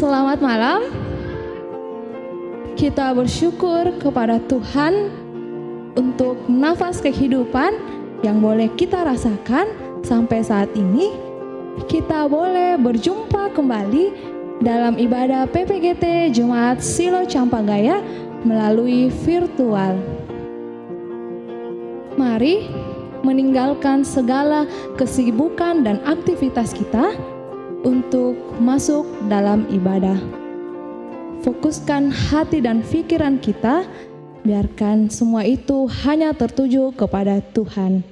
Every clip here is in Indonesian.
Selamat malam. Kita bersyukur kepada Tuhan untuk nafas kehidupan yang boleh kita rasakan sampai saat ini. Kita boleh berjumpa kembali dalam ibadah PPGT Jemaat Silo Campagaya melalui virtual. Mari meninggalkan segala kesibukan dan aktivitas kita untuk masuk dalam ibadah. Fokuskan hati dan pikiran kita, biarkan semua itu hanya tertuju kepada Tuhan.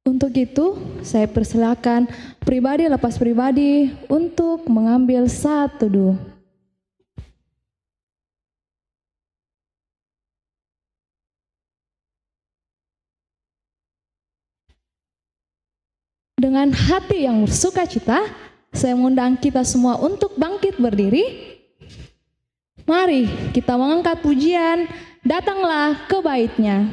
Untuk itu, saya persilakan pribadi lepas pribadi untuk mengambil saat teduh. Dengan hati yang bersukacita, saya mengundang kita semua untuk bangkit berdiri. Mari kita mengangkat pujian, datanglah ke bait-Nya.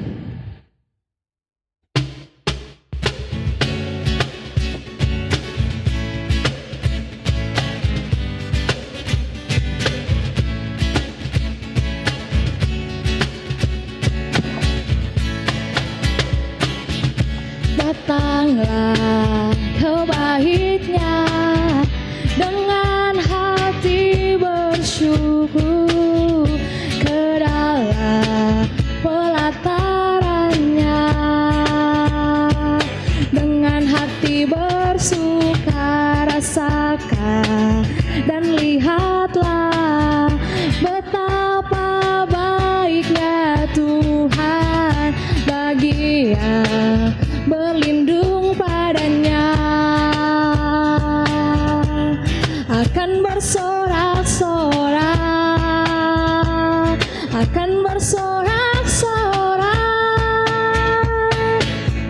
Datanglah ke bait-Nya dengan hati bersyukur, ke dalam pelataran-Nya dengan hati bersuka rasakan dan lihatlah betapa baiknya Tuhan bagi yang berlindung padanya. Akan bersorak-sorak, akan bersorak-sorak,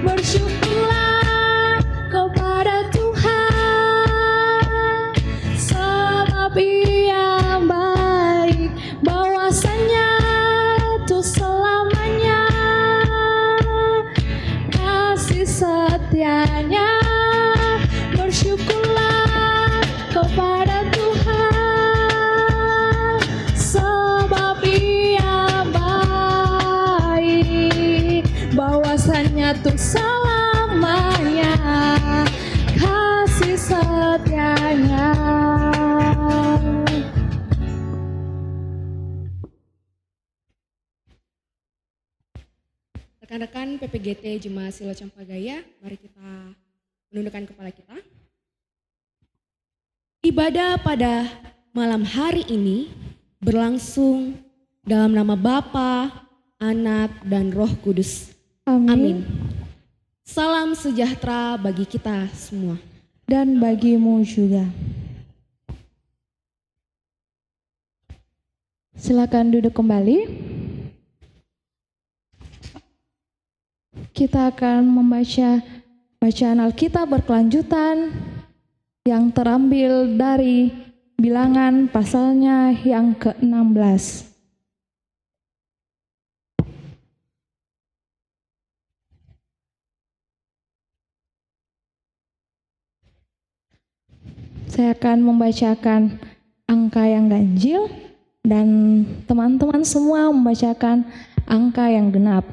bersyukurlah kepada Tuhan, sebab Ia baik, bahwasanya tuh selamanya kasih setianya. Bersyukurlah kepada Tuhan, sebab Ia baik, bahwasanya tuh selamanya kasih setianya. Rekan-rekan PPGT Jemaat Silo Campagaya, mari kita menundukkan kepala kita. Ibadah pada malam hari ini berlangsung dalam nama Bapa, Anak, dan Roh Kudus. Amin. Salam sejahtera bagi kita semua. Dan bagimu juga. Silakan duduk kembali. Kita akan membaca bacaan Alkitab berkelanjutan yang terambil dari Bilangan pasalnya yang ke-16. Saya akan membacakan angka yang ganjil dan teman-teman semua membacakan angka yang genap.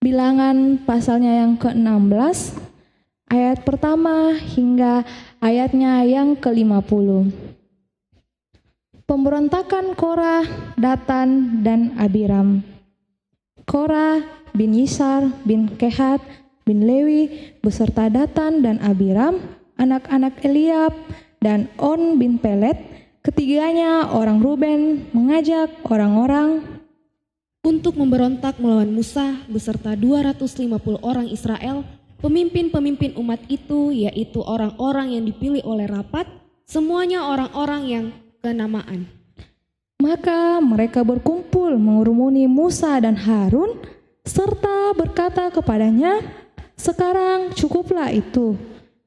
Bilangan pasalnya yang ke-16, ayat pertama hingga ayatnya yang ke-50. Pemberontakan Korah, Datan, dan Abiram. Korah bin Yisar bin Kehat bin Lewi beserta Datan dan Abiram, anak-anak Eliab, dan On bin Pelet, ketiganya orang Ruben, mengajak orang-orang untuk memberontak melawan Musa beserta 250 orang Israel, pemimpin-pemimpin umat itu, yaitu orang-orang yang dipilih oleh rapat, semuanya orang-orang yang kenamaan. Maka mereka berkumpul mengurumuni Musa dan Harun, serta berkata kepadanya, "Sekarang cukuplah itu.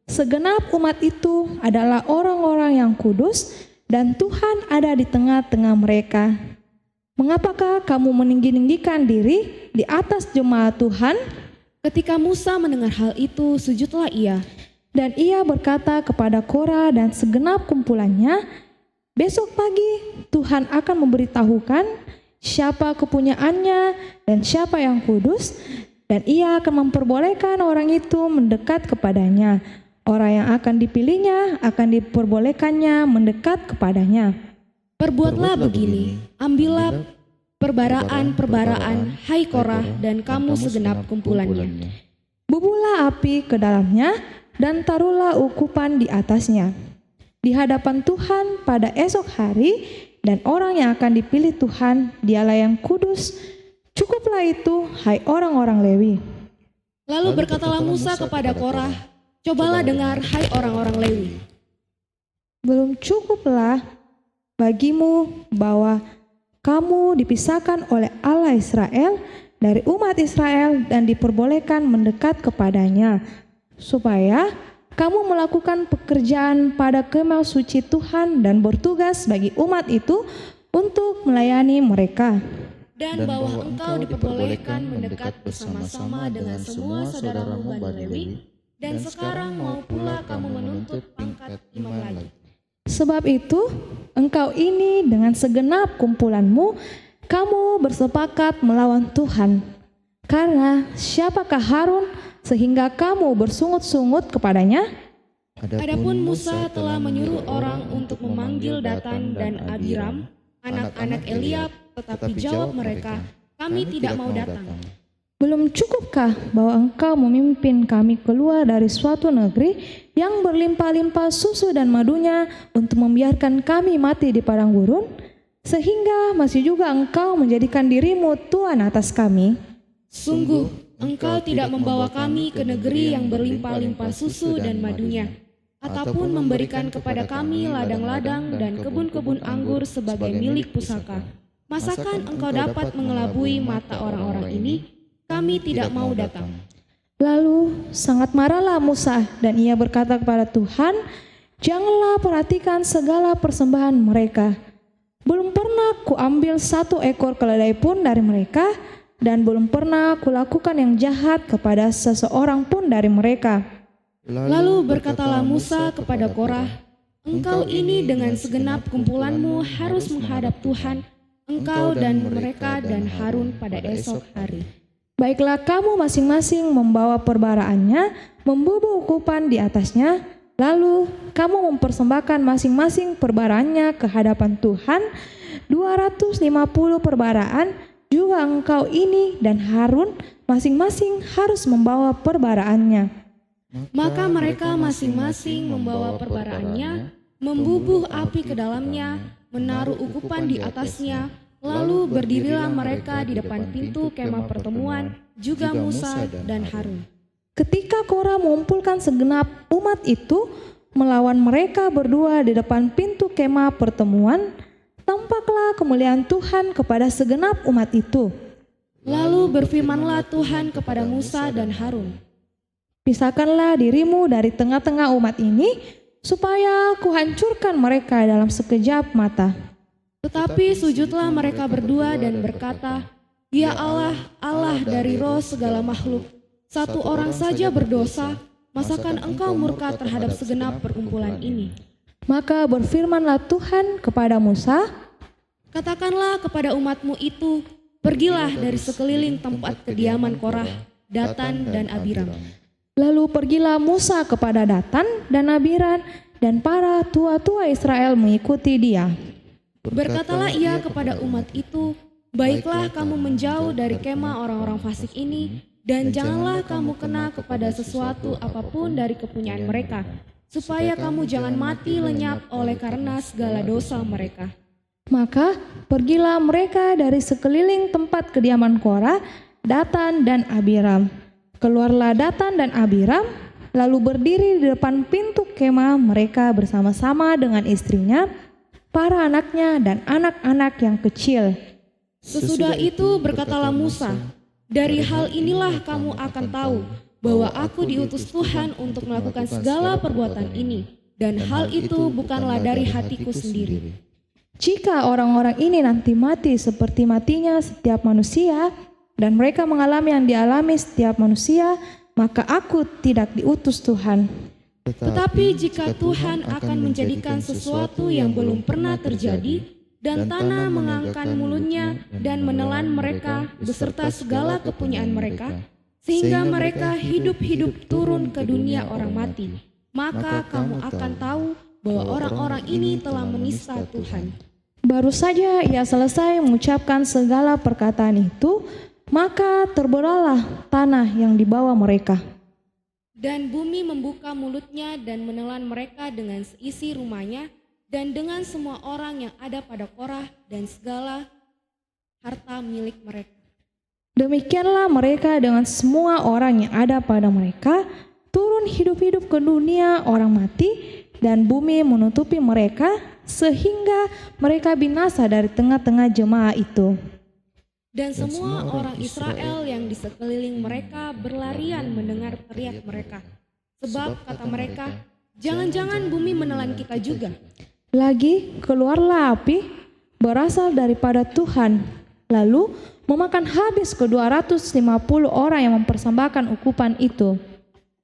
Segenap umat itu adalah orang-orang yang kudus, dan Tuhan ada di tengah-tengah mereka. Mengapakah kamu meninggi-ninggikan diri di atas jemaat Tuhan?" Ketika Musa mendengar hal itu, sujudlah ia. Dan ia berkata kepada Korah dan segenap kumpulannya, "Besok pagi Tuhan akan memberitahukan siapa kepunyaannya dan siapa yang kudus, dan ia akan memperbolehkan orang itu mendekat kepadanya. Orang yang akan dipilihnya akan diperbolehkannya mendekat kepadanya." Perbuatlah begini, ambillah perbaraan-perbaraan, hai Korah, dan kamu segenap kumpulannya. Bubuhlah api ke dalamnya dan taruhlah ukupan di atasnya di hadapan Tuhan pada esok hari, dan orang yang akan dipilih Tuhan, dialah yang kudus. Cukuplah itu, hai orang-orang Lewi. Lalu berkatalah Musa kepada Korah, "Cobalah dengar, hai orang-orang Lewi. Belum cukuplah bagimu bahwa kamu dipisahkan oleh Allah Israel dari umat Israel dan diperbolehkan mendekat kepadanya, supaya kamu melakukan pekerjaan pada kemah suci Tuhan dan bertugas bagi umat itu untuk melayani mereka. Dan bahwa engkau diperbolehkan mendekat bersama-sama dengan semua saudaramu Bani Lewi, dan sekarang mau pula kamu menuntut pangkat imam lagi. Sebab itu, engkau ini dengan segenap kumpulanmu, kamu bersepakat melawan Tuhan. Karena siapakah Harun sehingga kamu bersungut-sungut kepadanya? Adapun Musa telah menyuruh orang untuk memanggil Datan dan Abiram, anak-anak Eliab, tetapi jawab mereka, "Kami tidak mau datang." Belum cukupkah bahwa engkau memimpin kami keluar dari suatu negeri yang berlimpah-limpah susu dan madunya untuk membiarkan kami mati di padang gurun? Sehingga masih juga engkau menjadikan dirimu Tuan atas kami. Sungguh, engkau tidak membawa kami ke negeri yang berlimpah-limpah susu dan madunya, ataupun memberikan kepada kami ladang-ladang dan kebun-kebun anggur sebagai milik pusaka. Masakan engkau dapat mengelabui mata orang-orang ini? Kami tidak mau datang. Lalu sangat marahlah Musa, dan ia berkata kepada Tuhan, "Janganlah perhatikan segala persembahan mereka. Belum pernah kuambil satu ekor keledai pun dari mereka, dan belum pernah kulakukan yang jahat kepada seseorang pun dari mereka." Lalu berkatalah Musa kepada Korah, "Engkau ini dengan segenap kumpulanmu harus menghadap Tuhan, engkau dan mereka dan Harun pada esok hari. Baiklah, kamu masing-masing membawa perbaraannya, membubuh ukupan di atasnya, lalu kamu mempersembahkan masing-masing perbaraannya ke hadapan Tuhan, 250 perbaraan, juga engkau ini dan Harun masing-masing harus membawa perbaraannya." Maka mereka masing-masing membawa perbaraannya, membubuh api ke dalamnya, menaruh ukupan di atasnya, lalu berdirilah mereka di depan pintu kemah pertemuan, juga Musa dan Harun. Ketika Korah mengumpulkan segenap umat itu melawan mereka berdua di depan pintu kemah pertemuan, tampaklah kemuliaan Tuhan kepada segenap umat itu. Lalu berfirmanlah Tuhan kepada Musa dan Harun, "Pisahkanlah dirimu dari tengah-tengah umat ini, supaya kuhancurkan mereka dalam sekejap mata." Tetapi sujudlah mereka berdua dan berkata, "Ya Allah, Allah dari roh segala makhluk, satu orang saja berdosa, masakan engkau murka terhadap segenap perkumpulan ini?" Maka berfirmanlah Tuhan kepada Musa, "Katakanlah kepada umatmu itu, pergilah dari sekeliling tempat kediaman Korah, Datan dan Abiram." Lalu pergilah Musa kepada Datan dan Abiram, dan para tua-tua Israel mengikuti dia. Berkatalah ia kepada umat itu, "Baiklah kamu menjauh dari kemah orang-orang fasik ini, dan janganlah kamu kena kepada sesuatu apapun dari kepunyaan mereka, supaya kamu jangan mati lenyap oleh karena segala dosa mereka." Maka pergilah mereka dari sekeliling tempat kediaman Korah, Datan dan Abiram. Keluarlah Datan dan Abiram, lalu berdiri di depan pintu kemah mereka bersama-sama dengan istrinya, para anaknya dan anak-anak yang kecil. Sesudah itu berkatalah Musa, "Dari hal inilah kamu akan tahu bahwa aku diutus Tuhan untuk melakukan segala perbuatan ini, dan hal itu bukanlah dari hatiku sendiri. Jika orang-orang ini nanti mati seperti matinya setiap manusia, dan mereka mengalami yang dialami setiap manusia, maka aku tidak diutus Tuhan. Tetapi jika Tuhan akan menjadikan sesuatu yang belum pernah terjadi, dan tanah mengangkat mulutnya dan menelan mereka beserta segala kepunyaan mereka, sehingga mereka hidup-hidup turun ke dunia orang mati, maka kamu akan tahu bahwa orang-orang ini telah menista Tuhan. Baru saja ia selesai mengucapkan segala perkataan itu, maka terbelahlah tanah yang di bawah mereka. Dan bumi membuka mulutnya dan menelan mereka dengan seisi rumahnya dan dengan semua orang yang ada pada Korah dan segala harta milik mereka. Demikianlah mereka dengan semua orang yang ada pada mereka turun hidup-hidup ke dunia orang mati, dan bumi menutupi mereka sehingga mereka binasa dari tengah-tengah jemaah itu. Dan semua orang Israel yang di sekeliling mereka berlarian mendengar teriak mereka. Sebab kata mereka, jangan-jangan bumi menelan kita juga. Lagi keluarlah api berasal daripada Tuhan, lalu memakan habis ke-250 orang yang mempersembahkan ukupan itu.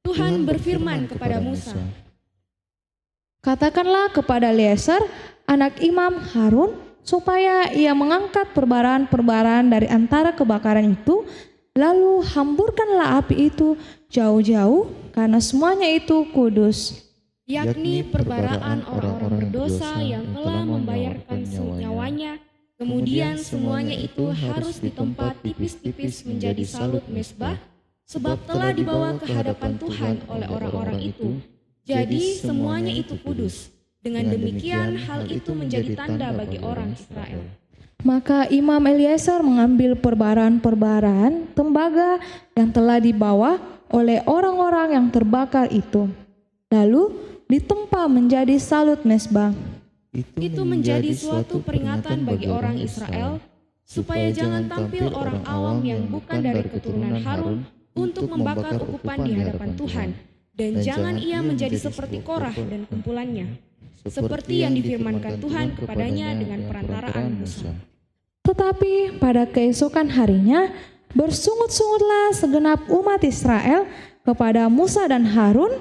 Tuhan berfirman kepada Musa, katakanlah kepada Eliezer, anak Imam Harun, supaya ia mengangkat perbaran-perbaran dari antara kebakaran itu, lalu hamburkanlah api itu jauh-jauh, karena semuanya itu kudus. yakni perbaraan orang-orang berdosa yang telah membayarkan nyawanya. Kemudian semuanya itu harus ditempa tipis-tipis menjadi salut mezbah, sebab telah dibawa ke hadapan Tuhan oleh orang-orang itu. Jadi semuanya itu kudus. Dengan demikian hal itu menjadi tanda bagi orang Israel. Maka Imam Eliezer mengambil perbaran-perbaran tembaga yang telah dibawa oleh orang-orang yang terbakar itu, lalu ditempa menjadi salut mezbah. Itu menjadi suatu peringatan bagi orang Israel, supaya jangan tampil orang awam yang bukan dari keturunan Harun untuk membakar ukupan di hadapan Tuhan, dan jangan ia menjadi seperti Korah dan kumpulannya, seperti yang difirmankan Tuhan kepadanya dengan perantaraan Musa. Tetapi pada keesokan harinya bersungut-sungutlah segenap umat Israel kepada Musa dan Harun.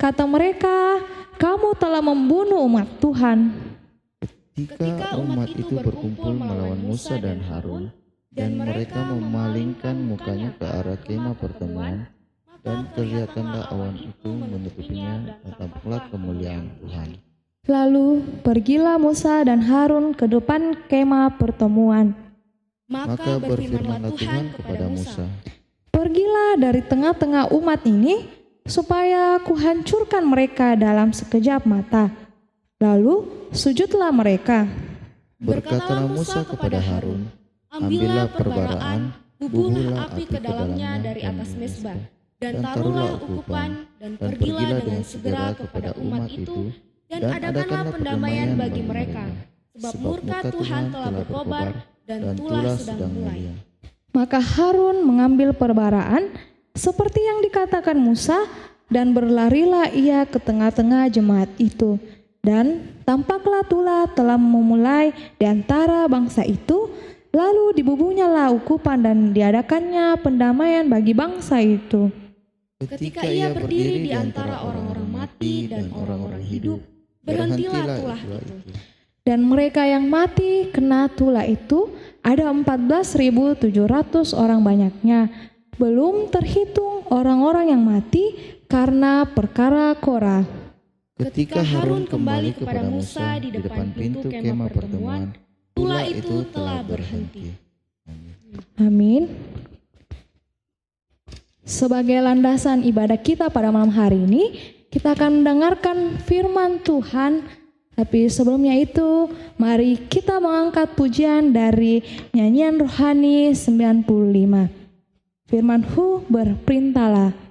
Kata mereka, kamu telah membunuh umat Tuhan. Ketika umat itu berkumpul melawan Musa dan Harun, dan mereka memalingkan mukanya ke arah kemah pertemuan, dan kelihatanlah awan itu menutupinya, dan tampaklah kemuliaan Tuhan. Lalu pergilah Musa dan Harun ke depan kemah pertemuan. Maka berfirmanlah Tuhan kepada Musa, pergilah dari tengah-tengah umat ini, supaya kuhancurkan mereka dalam sekejap mata. Lalu sujudlah mereka. Berkatalah Musa kepada Harun, ambillah perbaraan, bubuhlah api ke dalamnya dari atas mezbah, dan taruhlah ukupan, dan pergilah dengan segera kepada umat itu, dan adakanlah pendamaian bagi mereka, sebab murka Tuhan telah berkobar dan tulah sedang mulai. Maka Harun mengambil perbaraan seperti yang dikatakan Musa, dan berlarilah ia ke tengah-tengah jemaat itu. Dan tampaklah tulah telah memulai di antara bangsa itu, lalu dibubuhnyalah ukupan dan diadakannya pendamaian bagi bangsa itu. Ketika ia berdiri di antara orang-orang mati dan orang-orang hidup, berhentilah tulah itu. Dan mereka yang mati kena tulah itu ada 14.700 orang banyaknya, belum terhitung orang-orang yang mati karena perkara Korah. Ketika Harun kembali kepada Musa di depan pintu kemah pertemuan, tulah itu telah berhenti. Amin. Sebagai landasan ibadah kita pada malam hari ini, kita akan mendengarkan firman Tuhan. Tapi sebelumnya itu, mari kita mengangkat pujian dari nyanyian rohani 95. Firman-Hu berperintahlah.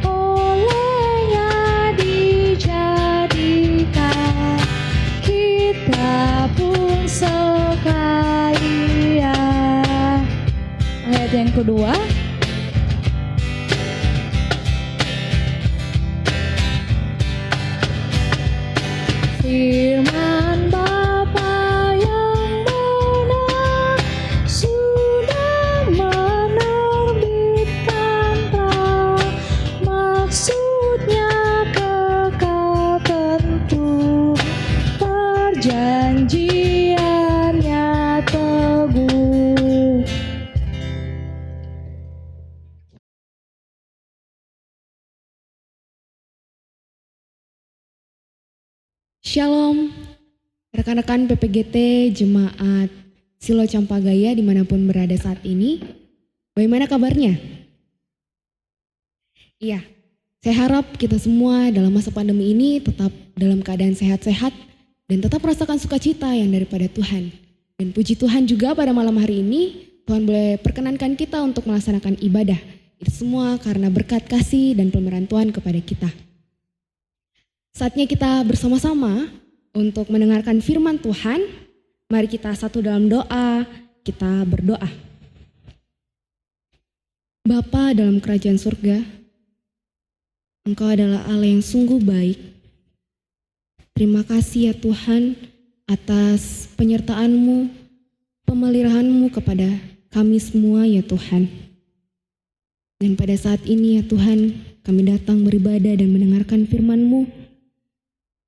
Olehnya dijadikan kedua. Firman Bapa yang benar sudah menerbitkan terang, maksudnya kekal tentu, perjanjiannya teguh. Shalom, rekan-rekan PPGT Jemaat Silo Campagaya dimanapun berada saat ini. Bagaimana kabarnya? Iya, saya harap kita semua dalam masa pandemi ini tetap dalam keadaan sehat-sehat dan tetap merasakan sukacita yang daripada Tuhan. Dan puji Tuhan juga pada malam hari ini, Tuhan boleh perkenankan kita untuk melaksanakan ibadah. Itu semua karena berkat kasih dan pemeliharaan Tuhan kepada kita. Saatnya kita bersama-sama untuk mendengarkan firman Tuhan. Mari kita satu dalam doa, kita berdoa. Bapa dalam kerajaan surga, Engkau adalah Allah yang sungguh baik. Terima kasih ya Tuhan atas penyertaan-Mu, pemeliharaan-Mu kepada kami semua ya Tuhan. Dan pada saat ini ya Tuhan, kami datang beribadah dan mendengarkan firman-Mu.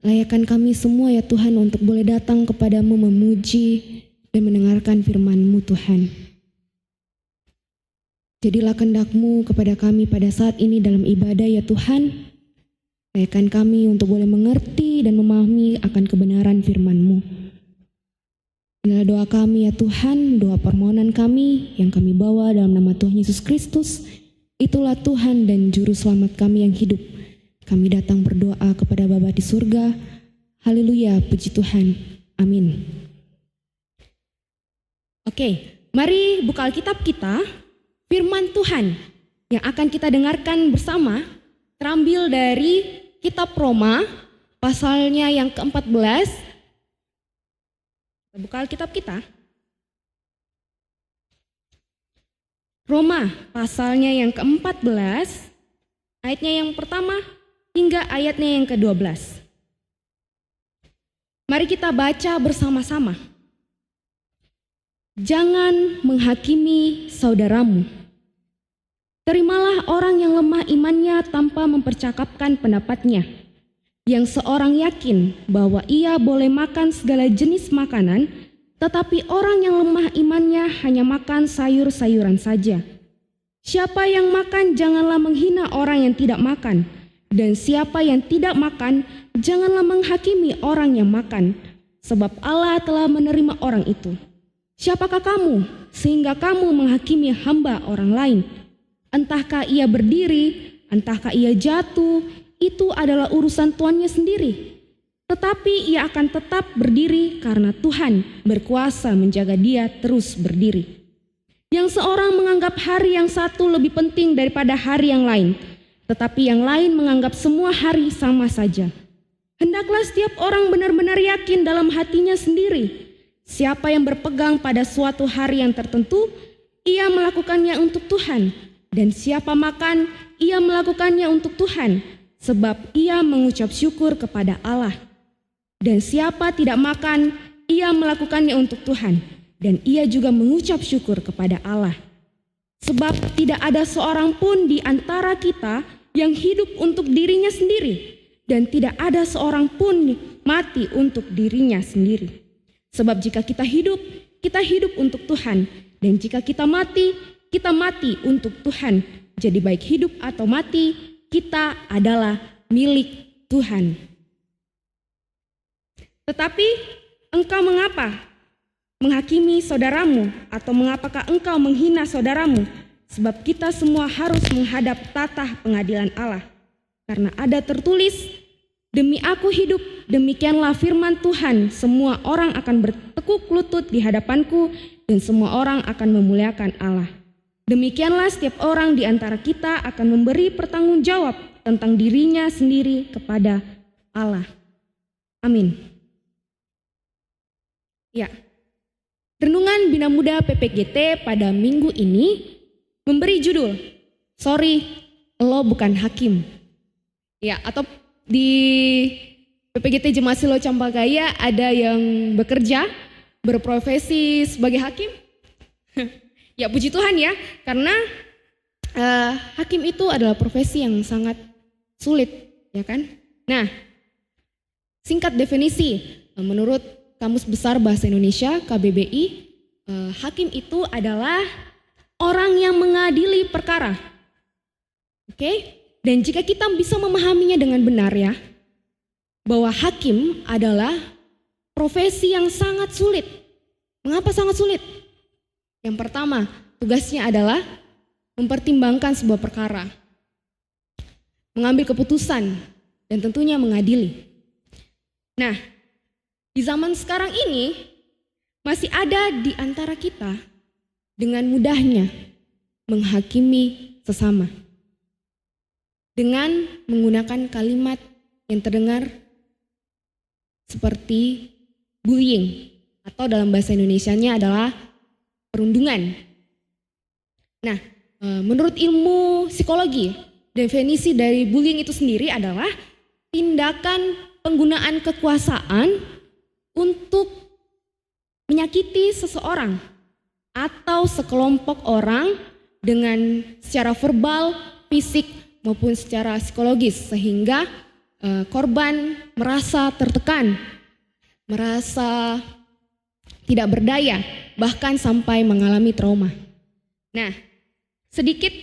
Layakkan kami semua ya Tuhan untuk boleh datang kepadamu memuji dan mendengarkan firman-Mu Tuhan. Jadilah kehendak-Mu kepada kami pada saat ini dalam ibadah ya Tuhan. Layakkan kami untuk boleh mengerti dan memahami akan kebenaran firman-Mu. Inilah doa kami ya Tuhan, doa permohonan kami yang kami bawa dalam nama Tuhan Yesus Kristus. Itulah Tuhan dan Juru Selamat kami yang hidup. Kami datang berdoa kepada Bapa di surga. Haleluya, puji Tuhan. Amin. Oke, mari buka Alkitab kita. Firman Tuhan yang akan kita dengarkan bersama terambil dari kitab Roma, pasalnya yang ke-14. Buka Alkitab kita. Roma, pasalnya yang ke-14, ayatnya yang pertama hingga ayatnya yang ke-12. Mari kita baca bersama-sama. Jangan menghakimi saudaramu. Terimalah orang yang lemah imannya tanpa mempercakapkan pendapatnya. Yang seorang yakin bahwa ia boleh makan segala jenis makanan, tetapi orang yang lemah imannya hanya makan sayur-sayuran saja. Siapa yang makan janganlah menghina orang yang tidak makan. Dan siapa yang tidak makan, janganlah menghakimi orang yang makan, sebab Allah telah menerima orang itu. Siapakah kamu, sehingga kamu menghakimi hamba orang lain? Entahkah ia berdiri, entahkah ia jatuh, itu adalah urusan tuannya sendiri. Tetapi ia akan tetap berdiri karena Tuhan berkuasa menjaga dia terus berdiri. Yang seorang menganggap hari yang satu lebih penting daripada hari yang lain, tetapi yang lain menganggap semua hari sama saja. Hendaklah setiap orang benar-benar yakin dalam hatinya sendiri. Siapa yang berpegang pada suatu hari yang tertentu, ia melakukannya untuk Tuhan. Dan siapa makan, ia melakukannya untuk Tuhan, sebab ia mengucap syukur kepada Allah. Dan siapa tidak makan, ia melakukannya untuk Tuhan, dan ia juga mengucap syukur kepada Allah. Sebab tidak ada seorang pun di antara kita yang hidup untuk dirinya sendiri, dan tidak ada seorang pun mati untuk dirinya sendiri. Sebab jika kita hidup untuk Tuhan, dan jika kita mati untuk Tuhan. Jadi baik hidup atau mati, kita adalah milik Tuhan. Tetapi engkau mengapa menghakimi saudaramu, atau mengapakah engkau menghina saudaramu? Sebab kita semua harus menghadap tatah pengadilan Allah. Karena ada tertulis, demi aku hidup, demikianlah firman Tuhan, semua orang akan bertekuk lutut di hadapanku, dan semua orang akan memuliakan Allah. Demikianlah setiap orang di antara kita akan memberi pertanggungjawab tentang dirinya sendiri kepada Allah. Amin. Ya, renungan Bina Muda PPGT pada minggu ini memberi judul, "Sorry, lo bukan hakim." Ya, atau di PPGT Jemaat Silo Campagaya ada yang bekerja, berprofesi sebagai hakim. Ya puji Tuhan ya, karena hakim itu adalah profesi yang sangat sulit, ya kan? Nah, singkat definisi, menurut Kamus Besar Bahasa Indonesia KBBI, hakim itu adalah orang yang mengadili perkara. Oke? Dan jika kita bisa memahaminya dengan benar ya, bahwa hakim adalah profesi yang sangat sulit. Mengapa sangat sulit? Yang pertama, tugasnya adalah mempertimbangkan sebuah perkara, mengambil keputusan, dan tentunya mengadili. Nah, di zaman sekarang ini masih ada di antara kita dengan mudahnya menghakimi sesama dengan menggunakan kalimat yang terdengar seperti bullying, atau dalam bahasa Indonesianya adalah perundungan. Nah, menurut ilmu psikologi, definisi dari bullying itu sendiri adalah tindakan penggunaan kekuasaan untuk menyakiti seseorang atau sekelompok orang dengan secara verbal, fisik, maupun secara psikologis, sehingga korban merasa tertekan, merasa tidak berdaya, bahkan sampai mengalami trauma. Nah, sedikit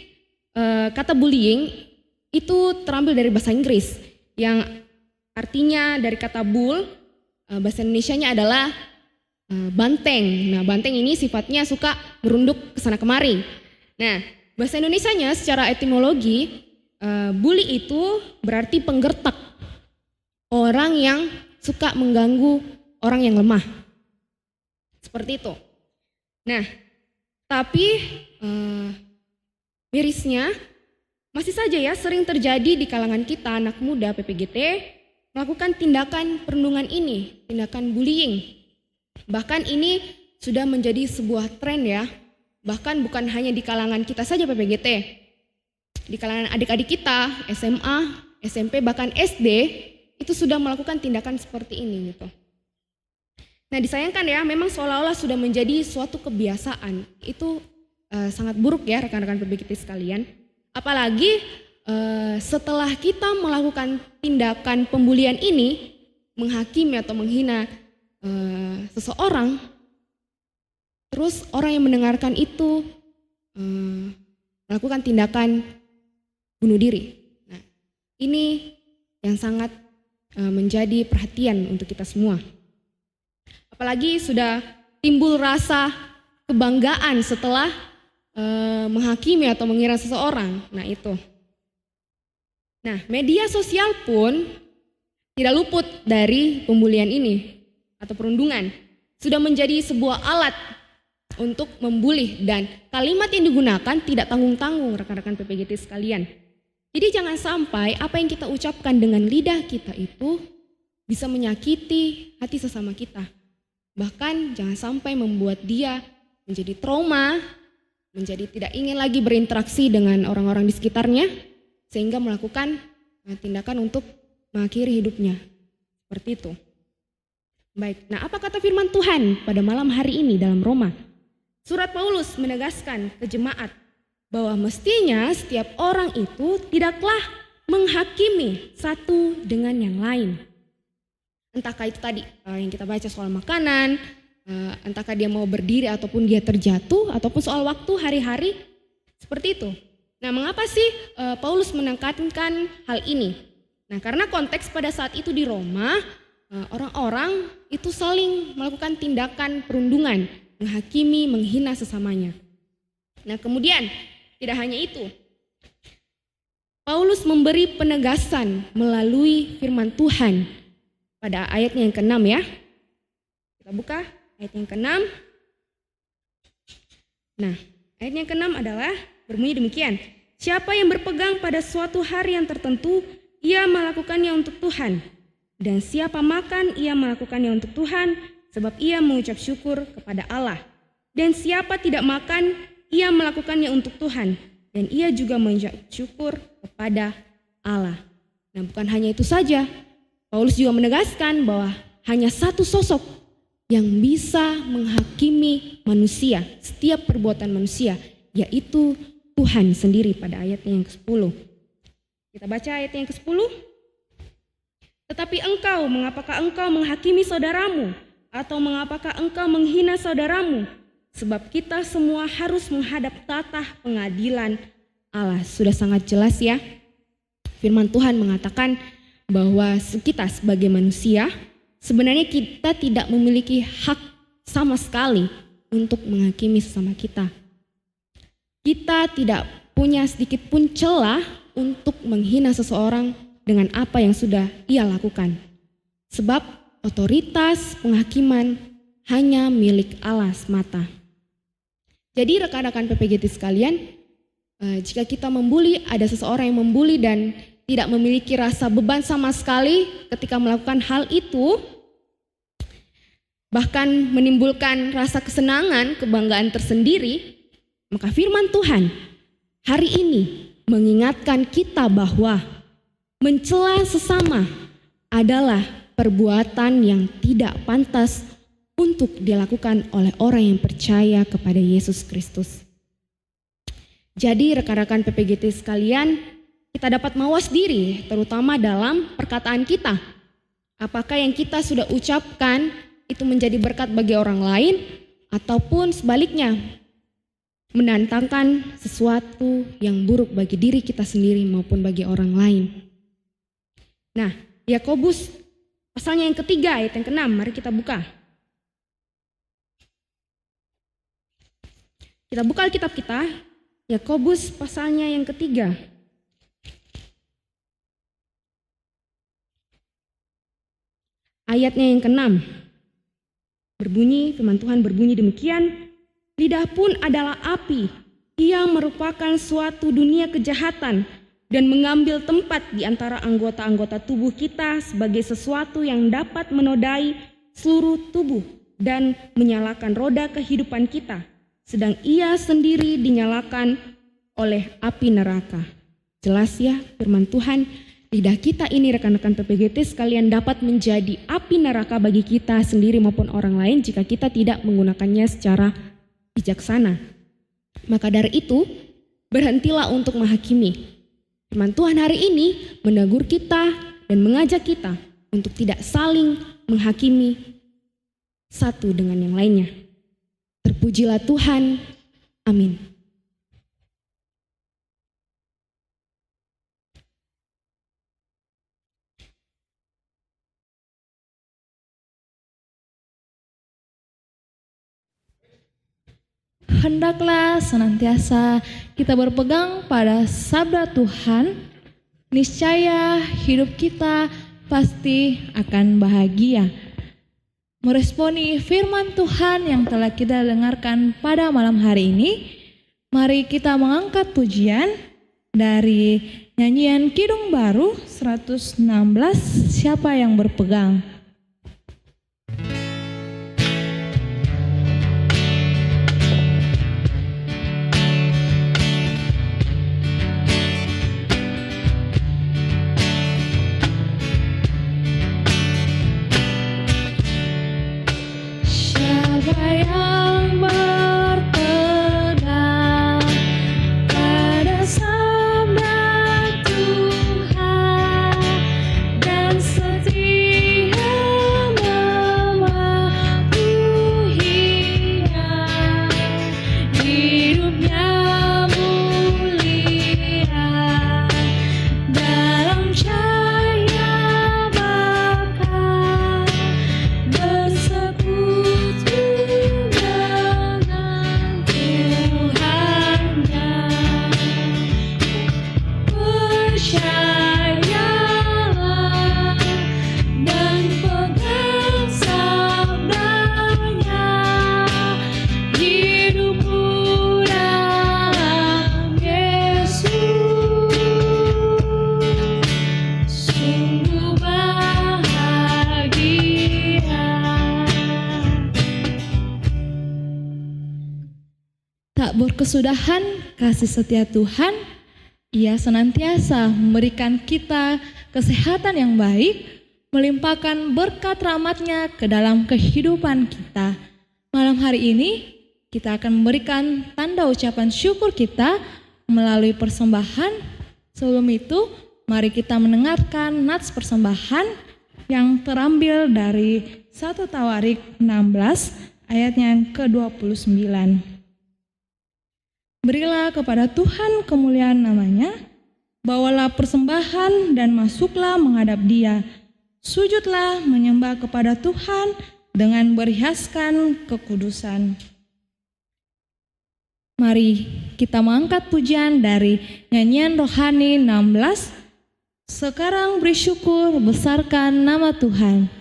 kata bullying itu terambil dari bahasa Inggris yang artinya dari kata bull, bahasa Indonesianya adalah banteng. Nah, banteng ini sifatnya suka merunduk ke sana kemari. Nah, bahasa Indonesianya secara etimologi, bully itu berarti penggertak, orang yang suka mengganggu orang yang lemah. Seperti itu. Nah, tapi mirisnya masih saja ya sering terjadi di kalangan kita anak muda PPGT melakukan tindakan perundungan ini, tindakan bullying. Bahkan ini sudah menjadi sebuah tren ya. Bahkan bukan hanya di kalangan kita saja PPGT. Di kalangan adik-adik kita, SMA, SMP, bahkan SD, itu sudah melakukan tindakan seperti ini gitu. Nah, disayangkan ya, memang seolah-olah sudah menjadi suatu kebiasaan. Itu sangat buruk ya rekan-rekan PPGT sekalian. Apalagi setelah kita melakukan tindakan pembulian ini, menghakimi atau menghina seseorang, terus orang yang mendengarkan itu melakukan tindakan bunuh diri. Nah, ini yang sangat menjadi perhatian untuk kita semua. Apalagi sudah timbul rasa kebanggaan setelah menghakimi atau mengira seseorang. Nah, itu. Nah, media sosial pun tidak luput dari pembulian ini atau perundungan. Sudah menjadi sebuah alat untuk membuli, dan kalimat yang digunakan tidak tanggung-tanggung rekan-rekan PPGT sekalian. Jadi jangan sampai apa yang kita ucapkan dengan lidah kita itu bisa menyakiti hati sesama kita. Bahkan jangan sampai membuat dia menjadi trauma, menjadi tidak ingin lagi berinteraksi dengan orang-orang di sekitarnya, sehingga melakukan tindakan untuk mengakhiri hidupnya. Seperti itu. Baik, nah apa kata firman Tuhan pada malam hari ini dalam Roma? Surat Paulus menegaskan ke jemaat bahwa mestinya setiap orang itu tidaklah menghakimi satu dengan yang lain. Entahkah itu tadi yang kita baca soal makanan, entahkah dia mau berdiri ataupun dia terjatuh, ataupun soal waktu hari-hari, seperti itu. Nah, mengapa sih Paulus menekankan hal ini? Nah, karena konteks pada saat itu di Roma, orang-orang itu saling melakukan tindakan perundungan, menghakimi, menghina sesamanya. Nah, kemudian tidak hanya itu, Paulus memberi penegasan melalui firman Tuhan pada ayatnya yang ke-6 ya. Kita buka ayat yang ke-6. Nah, ayat yang ke-6 adalah berbunyi demikian. Siapa yang berpegang pada suatu hari yang tertentu, ia melakukannya untuk Tuhan. Dan siapa makan, ia melakukannya untuk Tuhan, sebab ia mengucap syukur kepada Allah. Dan siapa tidak makan, ia melakukannya untuk Tuhan dan ia juga mengucap syukur kepada Allah. Nah, bukan hanya itu saja, Paulus juga menegaskan bahwa hanya satu sosok yang bisa menghakimi manusia, setiap perbuatan manusia, yaitu Tuhan sendiri pada ayatnya yang ke-10. Kita baca ayatnya yang ke-10. Tetapi engkau, mengapakah engkau menghakimi saudaramu? Atau mengapakah engkau menghina saudaramu? Sebab kita semua harus menghadap tatah pengadilan Allah. Sudah sangat jelas ya. Firman Tuhan mengatakan bahwa kita sebagai manusia, sebenarnya kita tidak memiliki hak sama sekali untuk menghakimi sesama kita. Kita tidak punya sedikit pun celah untuk menghina seseorang dengan apa yang sudah ia lakukan. Sebab otoritas penghakiman hanya milik Allah semata. Jadi rekan-rekan PPGT sekalian, jika kita membuli, ada seseorang yang membuli dan tidak memiliki rasa beban sama sekali ketika melakukan hal itu, bahkan menimbulkan rasa kesenangan, kebanggaan tersendiri, maka firman Tuhan hari ini mengingatkan kita bahwa mencela sesama adalah perbuatan yang tidak pantas untuk dilakukan oleh orang yang percaya kepada Yesus Kristus. Jadi rekan-rekan PPGT sekalian, kita dapat mawas diri terutama dalam perkataan kita. Apakah yang kita sudah ucapkan itu menjadi berkat bagi orang lain ataupun sebaliknya mendatangkan sesuatu yang buruk bagi diri kita sendiri maupun bagi orang lain. Nah, Yakobus pasalnya yang ketiga ayat yang ke-6, mari kita buka. Kita buka Alkitab kita, Yakobus pasalnya yang ketiga. Ayatnya yang ke-6. Berbunyi, firman Tuhan berbunyi demikian, lidah pun adalah api, ia merupakan suatu dunia kejahatan dan mengambil tempat di antara anggota-anggota tubuh kita sebagai sesuatu yang dapat menodai seluruh tubuh dan menyalakan roda kehidupan kita, sedang ia sendiri dinyalakan oleh api neraka. Jelas ya firman Tuhan, lidah kita ini rekan-rekan PPGT sekalian dapat menjadi api neraka bagi kita sendiri maupun orang lain jika kita tidak menggunakannya secara bijaksana. Maka dari itu, berhentilah untuk menghakimi. Firman Tuhan hari ini menegur kita dan mengajak kita untuk tidak saling menghakimi satu dengan yang lainnya. Terpujilah Tuhan. Amin. Hendaklah senantiasa kita berpegang pada sabda Tuhan, niscaya hidup kita pasti akan bahagia. Meresponi firman Tuhan yang telah kita dengarkan pada malam hari ini, mari kita mengangkat pujian dari nyanyian Kidung Baru 116, siapa yang berpegang. Yang berpegang pada sabda Tuhan dan setia berkesudahan kasih setia Tuhan, Ia senantiasa memberikan kita kesehatan yang baik, melimpahkan berkat rahmat-Nya ke dalam kehidupan kita. Malam hari ini kita akan memberikan tanda ucapan syukur kita melalui persembahan. Sebelum itu, mari kita mendengarkan nats persembahan yang terambil dari 1 Tawarik 16 ayatnya yang ke-29. Berilah kepada Tuhan kemuliaan namanya, bawalah persembahan dan masuklah menghadap Dia. Sujudlah menyembah kepada Tuhan dengan berhiaskan kekudusan. Mari kita mengangkat pujian dari nyanyian rohani 16. Sekarang beri syukur, besarkan nama Tuhan.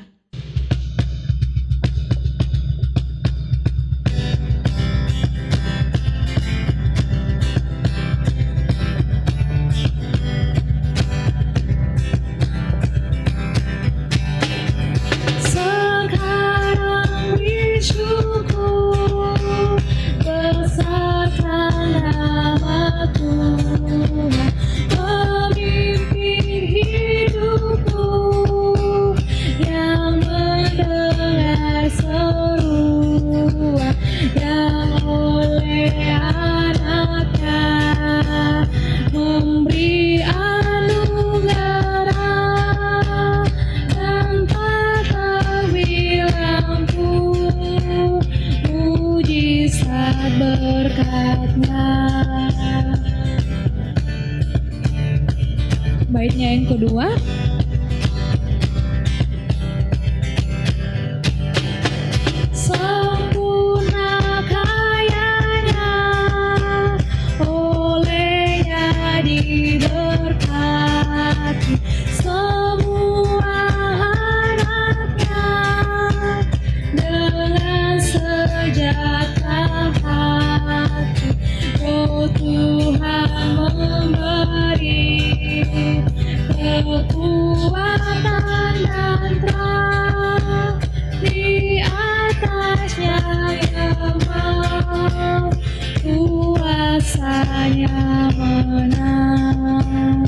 Baitnya yang kedua. Sempurna karyanya, olehnya diberkati semua anaknya dengan sejahtera hati. Oh Tuhan memberi kekuatan dan terang, di atasnya yang mau kuasanya menang.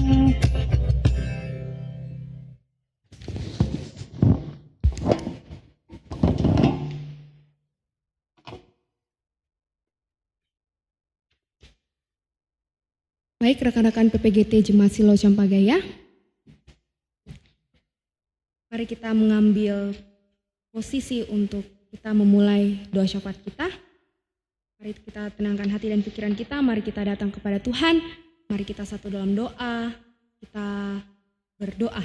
Baik rekan-rekan PPGT Jemaat Silo Campagaya, mari kita mengambil posisi untuk kita memulai doa syafaat kita. Mari kita tenangkan hati dan pikiran kita, mari kita datang kepada Tuhan, mari kita satu dalam doa, kita berdoa.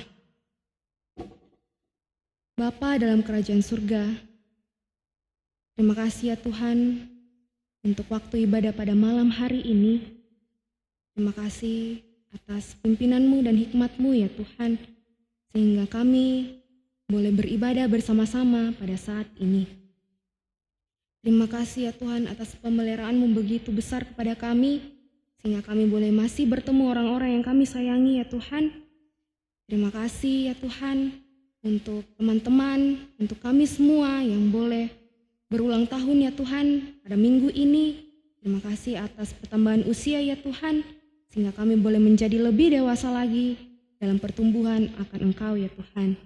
Bapa dalam kerajaan surga, terima kasih ya Tuhan untuk waktu ibadah pada malam hari ini. Terima kasih atas pimpinan-Mu dan hikmat-Mu ya Tuhan, sehingga kami boleh beribadah bersama-sama pada saat ini. Terima kasih ya Tuhan atas pemeliharaan-Mu begitu besar kepada kami, sehingga kami boleh masih bertemu orang-orang yang kami sayangi ya Tuhan. Terima kasih ya Tuhan untuk teman-teman, untuk kami semua yang boleh berulang tahun ya Tuhan pada minggu ini. Terima kasih atas pertambahan usia ya Tuhan, sehingga kami boleh menjadi lebih dewasa lagi dalam pertumbuhan akan Engkau ya Tuhan.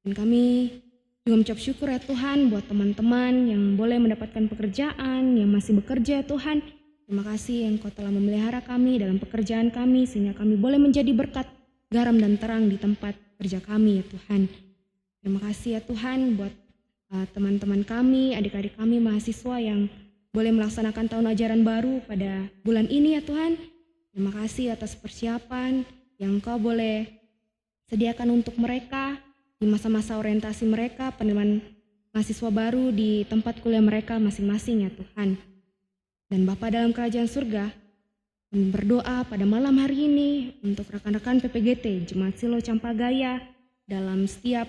Dan kami juga mengucap syukur ya Tuhan buat teman-teman yang boleh mendapatkan pekerjaan, yang masih bekerja ya Tuhan. Terima kasih yang Kau telah memelihara kami dalam pekerjaan kami, sehingga kami boleh menjadi berkat, garam dan terang di tempat kerja kami ya Tuhan. Terima kasih ya Tuhan buat teman-teman kami, adik-adik kami mahasiswa yang boleh melaksanakan tahun ajaran baru pada bulan ini ya Tuhan. Terima kasih atas persiapan yang Kau boleh sediakan untuk mereka di masa-masa orientasi mereka, penerimaan mahasiswa baru di tempat kuliah mereka masing-masing ya Tuhan. Dan Bapa dalam kerajaan surga, kami berdoa pada malam hari ini untuk rekan-rekan PPGT Jemaat Silo Campagaya dalam setiap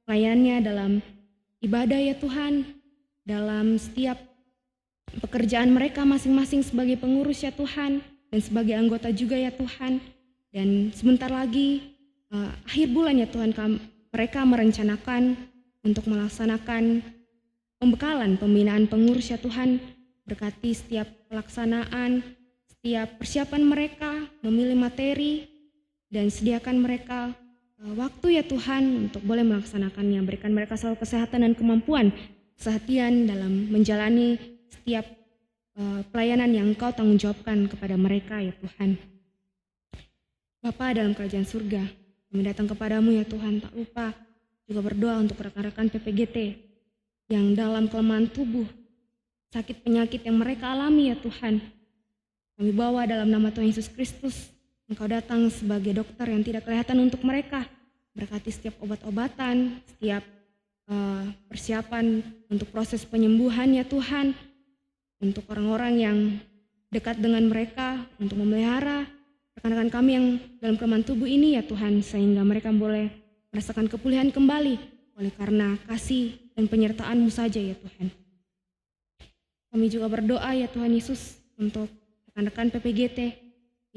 pelayanannya, dalam ibadah ya Tuhan, dalam setiap pekerjaan mereka masing-masing sebagai pengurus ya Tuhan, dan sebagai anggota juga ya Tuhan. Dan sebentar lagi akhir bulan ya Tuhan, mereka merencanakan untuk melaksanakan pembekalan pembinaan pengurus ya Tuhan. Berkati setiap pelaksanaan, setiap persiapan mereka, memilih materi, dan sediakan mereka waktu ya Tuhan untuk boleh melaksanakannya. Berikan mereka selalu kesehatan dan kemampuan, kesehatan dalam menjalani setiap pelayanan yang Engkau tanggung jawabkan kepada mereka ya Tuhan. Bapa dalam kerajaan surga, kami datang kepadamu ya Tuhan, tak lupa juga berdoa untuk rekan-rekan PPGT yang dalam kelemahan tubuh, sakit penyakit yang mereka alami ya Tuhan. Kami bawa dalam nama Tuhan Yesus Kristus, Engkau datang sebagai dokter yang tidak kelihatan untuk mereka. Berkati setiap obat-obatan, setiap persiapan untuk proses penyembuhan ya Tuhan. Untuk orang-orang yang dekat dengan mereka, untuk memelihara rekan-rekan kami yang dalam kelemahan tubuh ini ya Tuhan, sehingga mereka boleh merasakan kepulihan kembali oleh karena kasih dan penyertaan-Mu saja ya Tuhan. Kami juga berdoa ya Tuhan Yesus untuk rekan-rekan PPGT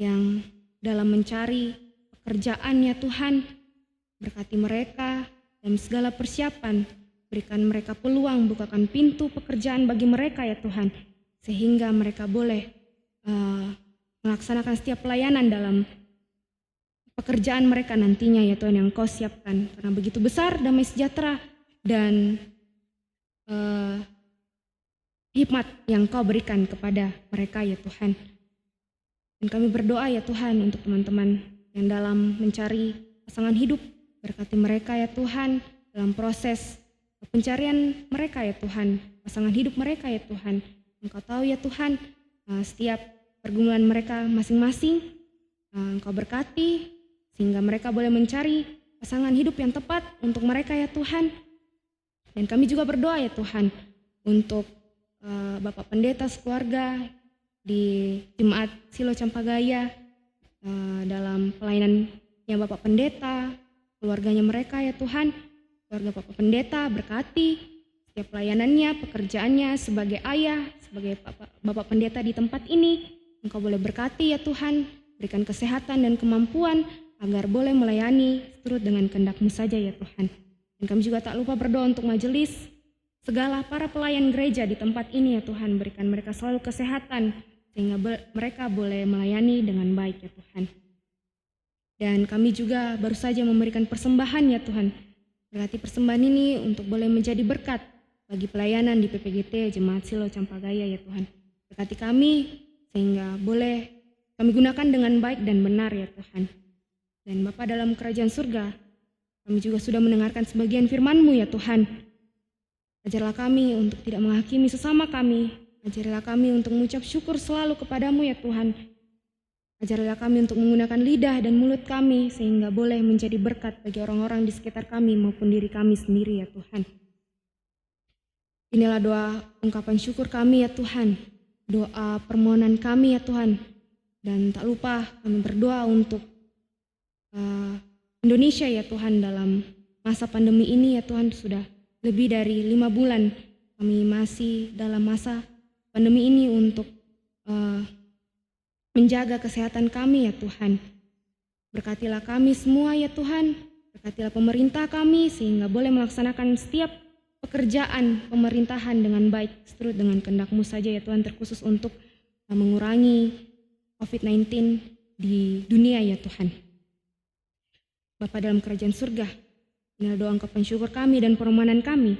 yang dalam mencari pekerjaan ya Tuhan, berkati mereka dalam segala persiapan, berikan mereka peluang, bukakan pintu pekerjaan bagi mereka ya Tuhan, sehingga mereka boleh melaksanakan setiap pelayanan dalam pekerjaan mereka nantinya ya Tuhan yang Kau siapkan. Karena begitu besar damai sejahtera dan hikmat yang Kau berikan kepada mereka ya Tuhan. Dan kami berdoa ya Tuhan untuk teman-teman yang dalam mencari pasangan hidup, berkati mereka ya Tuhan dalam proses pencarian mereka ya Tuhan, pasangan hidup mereka ya Tuhan. Engkau tahu ya Tuhan setiap pergumulan mereka masing-masing, Engkau berkati sehingga mereka boleh mencari pasangan hidup yang tepat untuk mereka ya Tuhan. Dan kami juga berdoa ya Tuhan untuk Bapak Pendeta sekeluarga di Jemaat Silo Campagaya, dalam pelayanannya Bapak Pendeta, keluarganya mereka ya Tuhan, keluarga Bapak Pendeta berkati setiap pelayanannya, pekerjaannya sebagai ayah, sebagai Bapak Pendeta di tempat ini. Engkau boleh berkati ya Tuhan, berikan kesehatan dan kemampuan agar boleh melayani seturut dengan kehendak-Mu saja ya Tuhan. Dan kami juga tak lupa berdoa untuk majelis, segala para pelayan gereja di tempat ini ya Tuhan, berikan mereka selalu kesehatan sehingga mereka boleh melayani dengan baik ya Tuhan. Dan kami juga baru saja memberikan persembahan ya Tuhan. Berarti persembahan ini untuk boleh menjadi berkat bagi pelayanan di PPGT Jemaat Silo Campagaya ya Tuhan. Berkati kami sehingga boleh kami gunakan dengan baik dan benar ya Tuhan. Dan Bapa dalam kerajaan surga, kami juga sudah mendengarkan sebagian firman-Mu ya Tuhan. Ajarlah kami untuk tidak menghakimi sesama kami. Ajarilah kami untuk mengucap syukur selalu kepadamu ya Tuhan. Ajarilah kami untuk menggunakan lidah dan mulut kami sehingga boleh menjadi berkat bagi orang-orang di sekitar kami maupun diri kami sendiri ya Tuhan. Inilah doa ungkapan syukur kami ya Tuhan. Doa permohonan kami ya Tuhan. Dan tak lupa kami berdoa untuk Indonesia ya Tuhan dalam masa pandemi ini ya Tuhan. Sudah lebih dari 5 bulan kami masih dalam masa pandemi ini untuk menjaga kesehatan kami ya Tuhan. Berkatilah kami semua ya Tuhan, berkatilah pemerintah kami sehingga boleh melaksanakan setiap pekerjaan pemerintahan dengan baik seturut dengan kehendak-Mu saja ya Tuhan, terkhusus untuk mengurangi COVID-19 di dunia ya Tuhan. Bapa dalam kerajaan surga, inilah doa ungkapan syukur kami dan permohonan kami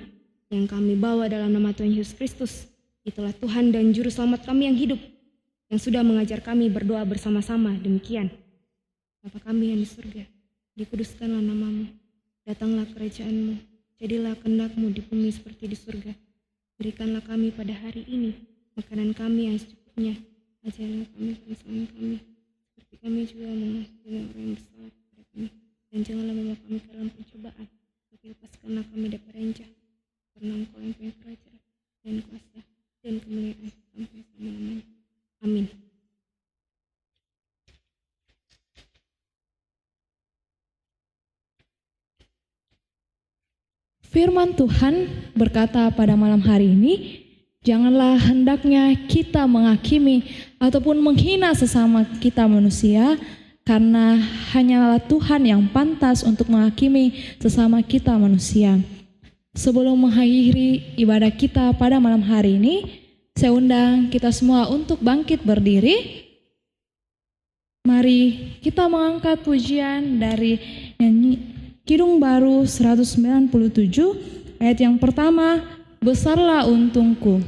yang kami bawa dalam nama Tuhan Yesus Kristus. Itulah Tuhan dan Juru Selamat kami yang hidup, yang sudah mengajar kami berdoa bersama-sama demikian. Bapa kami yang di surga, dikuduskanlah nama-Mu, datanglah kerajaan-Mu, jadilah kehendak-Mu di bumi seperti di surga. Berikanlah kami pada hari ini makanan kami yang secukupnya. Ajarilah kami kesalahan kami, seperti kami juga mengampuni orang yang bersalah kepada kami. Dan janganlah membawa kami ke dalam pencobaan, tapi lepaskanlah kami daripada yang jahat. Karena Engkau yang punya kerajaan dan kuasa dan kemuliaan sampai selama-lamanya. Amin. Firman Tuhan berkata pada malam hari ini, janganlah hendaknya kita menghakimi ataupun menghina sesama kita manusia, karena hanyalah Tuhan yang pantas untuk menghakimi sesama kita manusia. Sebelum mengakhiri ibadah kita pada malam hari ini, Saya undang kita semua untuk bangkit berdiri. Mari kita mengangkat pujian dari nyanyi Kidung Baru 197, ayat yang pertama, besarlah untungku.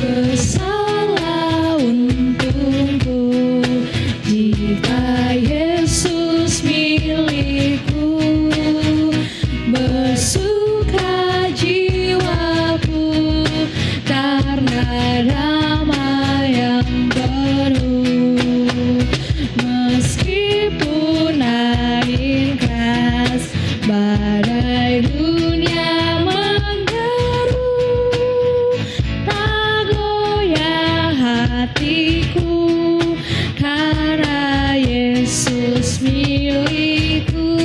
Besarlah untungku jika Yesus milikku, bersuka jiwaku karena damai yang penuh. Meskipun angin keras badai dunia menderu, tak goyah hatiku karena Yesus milikku.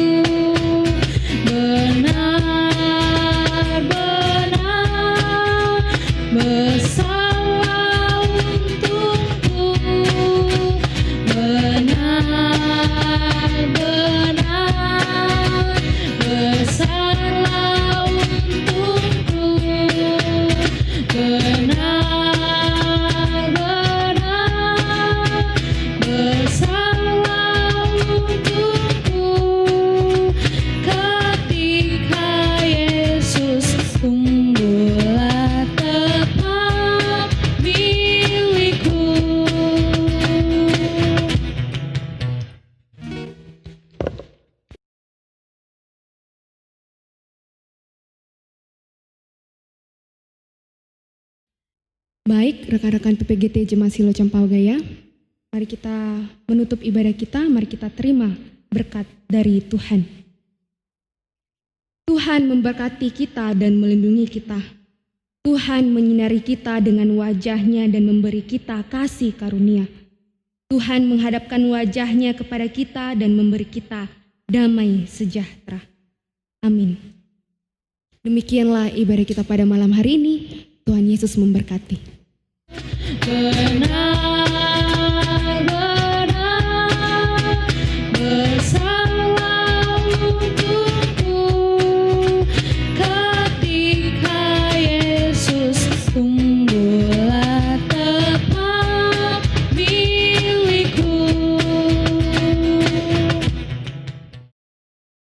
Benar-benar besarlah untungku, benar-benar besarlah untungku, benar-benar besarlah untungku ketika Yesus tumbuhlah tetap milikku. Baik, rekan-rekan PPGT Jemaat Silo Campauggaya, mari kita menutup ibadah kita, mari kita terima berkat dari Tuhan. Tuhan memberkati kita dan melindungi kita. Tuhan menyinari kita dengan wajah-Nya dan memberi kita kasih karunia. Tuhan menghadapkan wajah-Nya kepada kita dan memberi kita damai sejahtera. Amin. Demikianlah ibadah kita pada malam hari ini. Tuhan Yesus memberkati. Benar